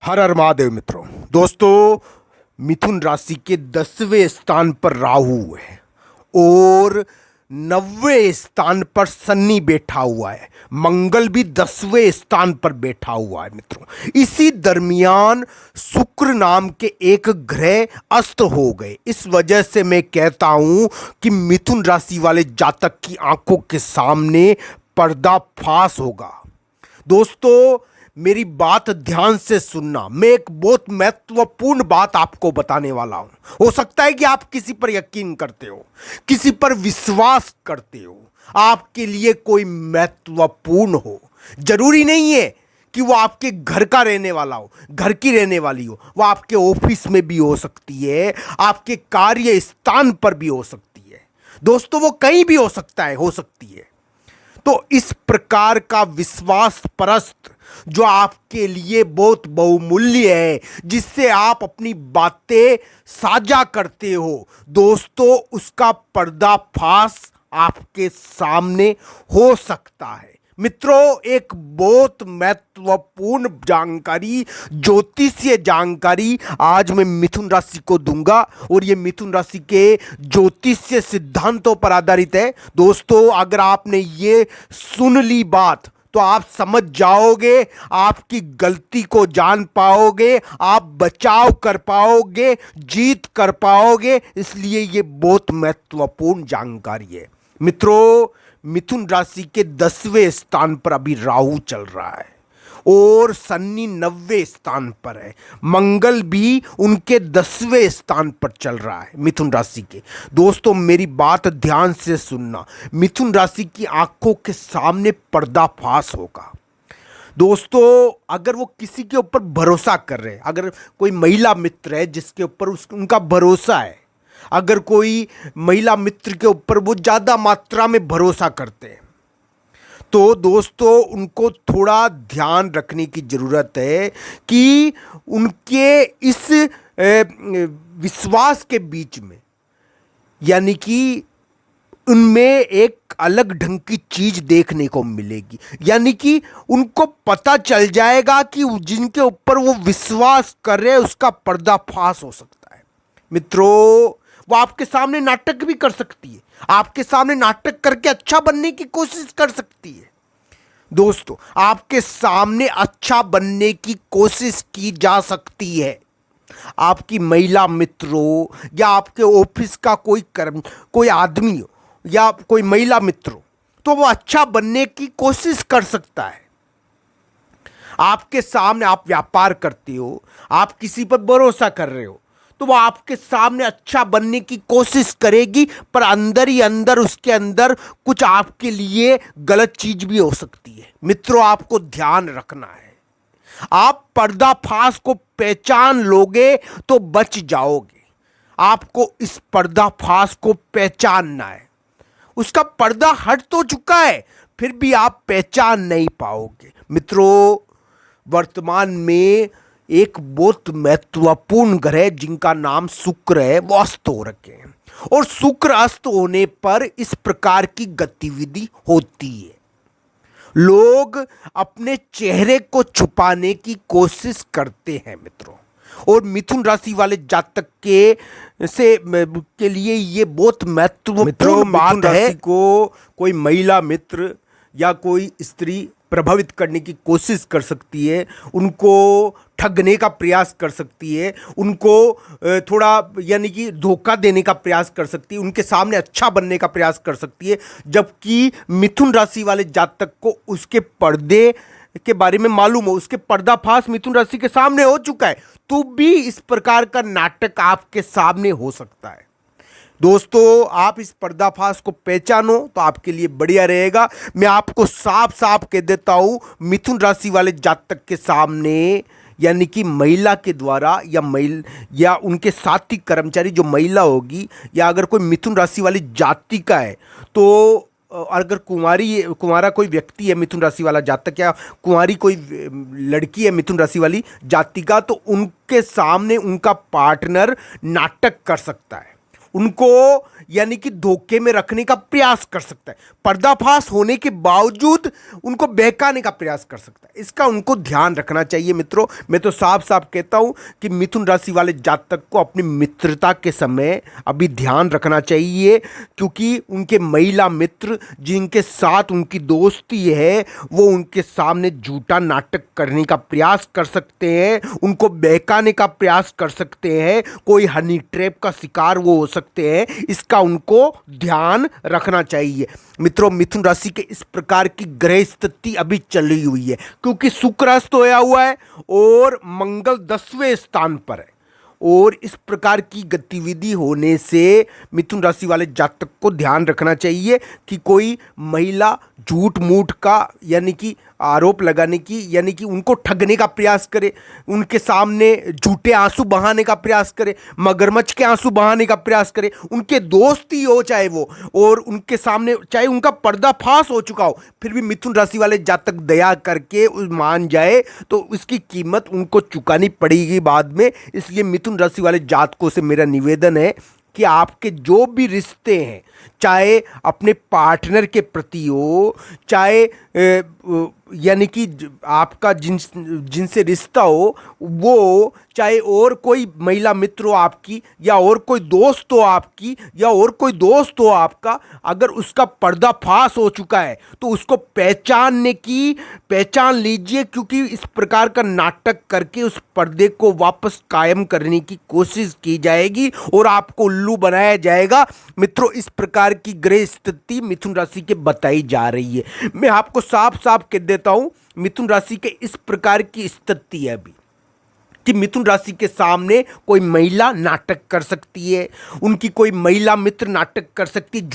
हर हर महादेव मित्रों। दोस्तों, मिथुन राशि के 10वें स्थान पर राहु है और 9वें स्थान पर शनि बैठा हुआ है। मंगल भी 10वें स्थान पर बैठा हुआ है मित्रों। इसी दरमियान शुक्र नाम के एक ग्रह अस्त हो गए। इस वजह से मैं कहता हूं कि मिथुन राशि वाले जातक की आंखों के सामने पर्दाफाश होगा। दोस्तों, मेरी बात ध्यान से सुनना। मैं एक बहुत महत्वपूर्ण बात आपको बताने वाला हूं। हो सकता है कि आप किसी पर यकीन करते हो, किसी पर विश्वास करते हो, आपके लिए कोई महत्वपूर्ण हो। जरूरी नहीं है कि वो आपके घर का रहने वाला हो, घर की रहने वाली हो। वो आपके ऑफिस में भी हो सकती है, आपके कार्य स्थान पर भी हो सकती है। दोस्तों, वो कहीं भी हो सकता है, हो सकती है। तो इस प्रकार का विश्वास परस्त जो आपके लिए बहुत बहुमूल्य है, जिससे आप अपनी बातें साझा करते हो, दोस्तों, उसका पर्दाफाश आपके सामने हो सकता है। मित्रों, एक बहुत महत्वपूर्ण जानकारी, ज्योतिषीय जानकारी आज मैं मिथुन राशि को दूंगा और ये मिथुन राशि के ज्योतिषीय सिद्धांतों पर आधारित है। दोस्तों, अगर आपने ये सुन ली बात तो आप समझ जाओगे, आपकी गलती को जान पाओगे, आप बचाव कर पाओगे, जीत कर पाओगे। इसलिए ये बहुत महत्वपूर्ण जानकारी है मित्रों। मिथुन राशि के 10वें स्थान पर अभी राहु चल रहा है और शनि 9वें स्थान पर है। मंगल भी उनके 10वें स्थान पर चल रहा है मिथुन राशि के। दोस्तों, मेरी बात ध्यान से सुनना। मिथुन राशि की आंखों के सामने पर्दाफाश होगा। दोस्तों, अगर वो किसी के ऊपर भरोसा कर रहे हैं, अगर कोई महिला मित्र है जिसके ऊपर उनका भरोसा है, अगर कोई महिला मित्र के ऊपर वो ज़्यादा मात्रा में भरोसा करते हैं, तो दोस्तों उनको थोड़ा ध्यान रखने की ज़रूरत है कि उनके इस विश्वास के बीच में, यानी कि उनमें एक अलग ढंग की चीज देखने को मिलेगी। यानी कि उनको पता चल जाएगा कि जिनके ऊपर वो विश्वास कर रहे हैं उसका पर्दाफाश हो सकता है। मित्रों, वो आपके सामने नाटक भी कर सकती है, आपके सामने नाटक करके अच्छा बनने की कोशिश कर सकती है। दोस्तों, आपके सामने अच्छा बनने की कोशिश की जा सकती है। आपकी महिला मित्र हो या आपके ऑफिस का कोई आदमी हो या कोई महिला मित्र हो, तो वो अच्छा बनने की कोशिश कर सकता है। आपके सामने आप व्यापार करते हो, आप किसी पर भरोसा कर रहे हो, तो वो आपके सामने अच्छा बनने की कोशिश करेगी, पर अंदर ही अंदर उसके अंदर कुछ आपके लिए गलत चीज भी हो सकती है। मित्रों, आपको ध्यान रखना है। आप पर्दाफाश को पहचान लोगे तो बच जाओगे। आपको इस पर्दाफाश को पहचानना है। उसका पर्दा हट तो चुका है, फिर भी आप पहचान नहीं पाओगे। मित्रों, वर्तमान में एक बहुत महत्वपूर्ण ग्रह जिनका नाम शुक्र है, वो अस्त हो रखे हैं और शुक्र अस्त होने पर इस प्रकार की गतिविधि होती है। लोग अपने चेहरे को छुपाने की कोशिश करते हैं मित्रों, और मिथुन राशि वाले जातक के लिए ये बहुत महत्वपूर्ण बात है। को कोई महिला मित्र या कोई स्त्री प्रभावित करने की कोशिश कर सकती है, उनको ठगने का प्रयास कर सकती है, उनको थोड़ा यानी कि धोखा देने का प्रयास कर सकती है, उनके सामने अच्छा बनने का प्रयास कर सकती है। जबकि मिथुन राशि वाले जातक को उसके पर्दे के बारे में मालूम हो, उसके पर्दाफाश मिथुन राशि के सामने हो चुका है, तो भी इस प्रकार का नाटक आपके सामने हो सकता है। दोस्तों, आप इस पर्दाफाश को पहचानो तो आपके लिए बढ़िया रहेगा। मैं आपको साफ साफ कह देता हूं, मिथुन राशि वाले जातक के सामने, यानी कि महिला के द्वारा या उनके साथी कर्मचारी जो महिला होगी, या अगर कोई मिथुन राशि वाली जाति का है, तो अगर कुंवारा कोई व्यक्ति है मिथुन राशि वाला जातक, या कुंवारी कोई लड़की है मिथुन राशि वाली जाति का, तो उनके सामने उनका पार्टनर नाटक कर सकता है। उनको यानी कि धोखे में रखने का प्रयास कर सकता है, पर्दाफाश होने के बावजूद उनको बहकाने का प्रयास कर सकता है। इसका उनको ध्यान रखना चाहिए मित्रों। मैं तो साफ साफ कहता हूं कि मिथुन राशि वाले जातक को अपनी मित्रता के समय अभी ध्यान रखना चाहिए, क्योंकि उनके महिला मित्र जिनके साथ उनकी दोस्ती है वो उनके सामने झूठा नाटक करने का प्रयास कर सकते हैं, उनको बहकाने का प्रयास कर सकते हैं, कोई हनी ट्रैप का शिकार वो हो सकते हैं। इसका उनको ध्यान रखना चाहिए मित्रों। मिथुन राशि के इस प्रकार की ग्रह स्थिति अभी चली हुई है, क्योंकि शुक्र अस्त होया हुआ है और मंगल 10वें स्थान पर है, और इस प्रकार की गतिविधि होने से मिथुन राशि वाले जातक को ध्यान रखना चाहिए कि कोई महिला झूठ मूठ का यानी कि आरोप लगाने की यानी कि उनको ठगने का प्रयास करे, उनके सामने झूठे आंसू बहाने का प्रयास करे, मगरमच्छ के आंसू बहाने का प्रयास करे, उनके दोस्त ही हो चाहे वो, और उनके सामने चाहे उनका पर्दाफाश हो चुका हो, फिर भी मिथुन राशि वाले जातक दया करके मान जाए तो इसकी कीमत उनको चुकानी पड़ेगी बाद में। इसलिए मिथुन राशि वाले जातकों से मेरा निवेदन है कि आपके जो भी रिश्ते हैं, चाहे अपने पार्टनर के प्रति हो, चाहे यानी कि आपका जिनसे रिश्ता हो वो, चाहे और कोई महिला मित्र हो आपकी, या और कोई दोस्त हो आपकी, या और कोई दोस्त हो आपका, अगर उसका पर्दाफाश हो चुका है तो उसको पहचान लीजिए, क्योंकि इस प्रकार का नाटक करके उस पर्दे को वापस कायम करने की कोशिश की जाएगी और आपको उल्लू बनाया जाएगा। मित्रों, इस प्रकार की ग्रह स्थिति मिथुन राशि के बताई जा रही है। मैं आपको साफ साफ कह देता हूं, मिथुन राशि के इस प्रकार की स्थिति है अभी कि मिथुन राशि के सामने कोई महिला नाटक कर सकती है, उनकी कोई महिला मित्र नाटक कर सकती है,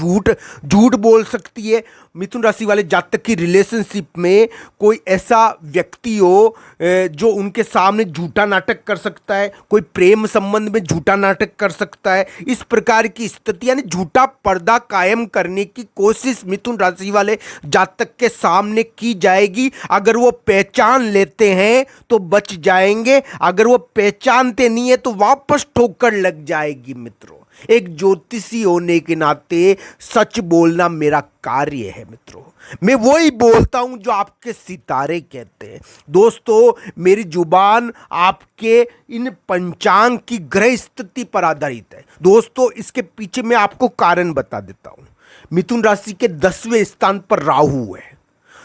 झूठ बोल सकती है। मिथुन राशि वाले जातक की रिलेशनशिप में कोई ऐसा व्यक्ति हो जो उनके सामने झूठा नाटक कर सकता है, कोई प्रेम संबंध में झूठा नाटक कर सकता है। इस प्रकार की स्थिति यानी झूठा पर्दा कायम करने की कोशिश मिथुन राशि वाले जातक के सामने की जाएगी। अगर वो पहचान लेते हैं तो बच जाएंगे, अगर वो पहचानते नहीं है तो वापस ठोकर लग जाएगी। मित्रों, एक ज्योतिषी होने के नाते सच बोलना मेरा कार्य है। मित्रों, मैं वही बोलता हूं जो आपके सितारे कहते हैं। दोस्तों, मेरी जुबान आपके इन पंचांग की ग्रह स्थिति पर आधारित है। दोस्तों, इसके पीछे मैं आपको कारण बता देता हूं। मिथुन राशि के 10वें स्थान पर राहु है,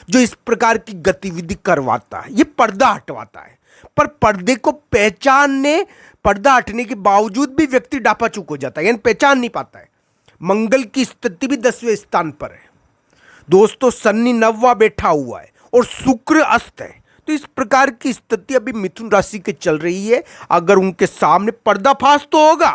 जो इस प्रकार की गतिविधि करवाता है, ये पर्दा हटवाता है। पर पर्दे को पर्दा हटने के बावजूद भी व्यक्ति डापाचूक हो जाता है, यानी पहचान नहीं पाता है। मंगल की स्थिति भी 10वें स्थान पर है। दोस्तों, शनि 9वां बैठा हुआ है और शुक्र अस्त है। तो इस प्रकार की स्थिति अभी मिथुन राशि के चल रही है। अगर उनके सामने पर्दाफाश तो होगा,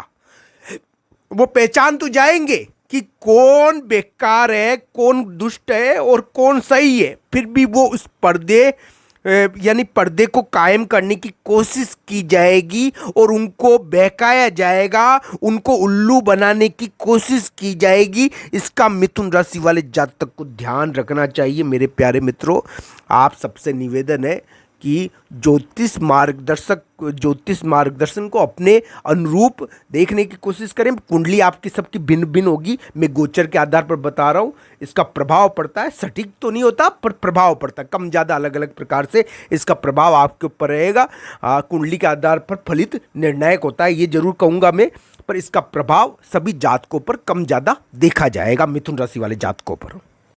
वो पहचान तो जाएंगे कि कौन बेकार है, कौन दुष्ट है और कौन सही है। फिर भी वो उस यानी पर्दे को कायम करने की कोशिश की जाएगी और उनको बहकाया जाएगा, उनको उल्लू बनाने की कोशिश की जाएगी। इसका मिथुन राशि वाले जातक को ध्यान रखना चाहिए। मेरे प्यारे मित्रों, आप सबसे निवेदन है कि ज्योतिष मार्गदर्शन को अपने अनुरूप देखने की कोशिश करें। कुंडली आपकी सबकी भिन्न भिन्न होगी, मैं गोचर के आधार पर बता रहा हूँ। इसका प्रभाव पड़ता है, सटीक तो नहीं होता पर प्रभाव पड़ता है, कम ज़्यादा अलग अलग प्रकार से इसका प्रभाव आपके ऊपर रहेगा। कुंडली के आधार पर फलित निर्णायक होता है, ये जरूर कहूँगा मैं, पर इसका प्रभाव सभी जातकों पर कम ज़्यादा देखा जाएगा, मिथुन राशि वाले जातकों पर।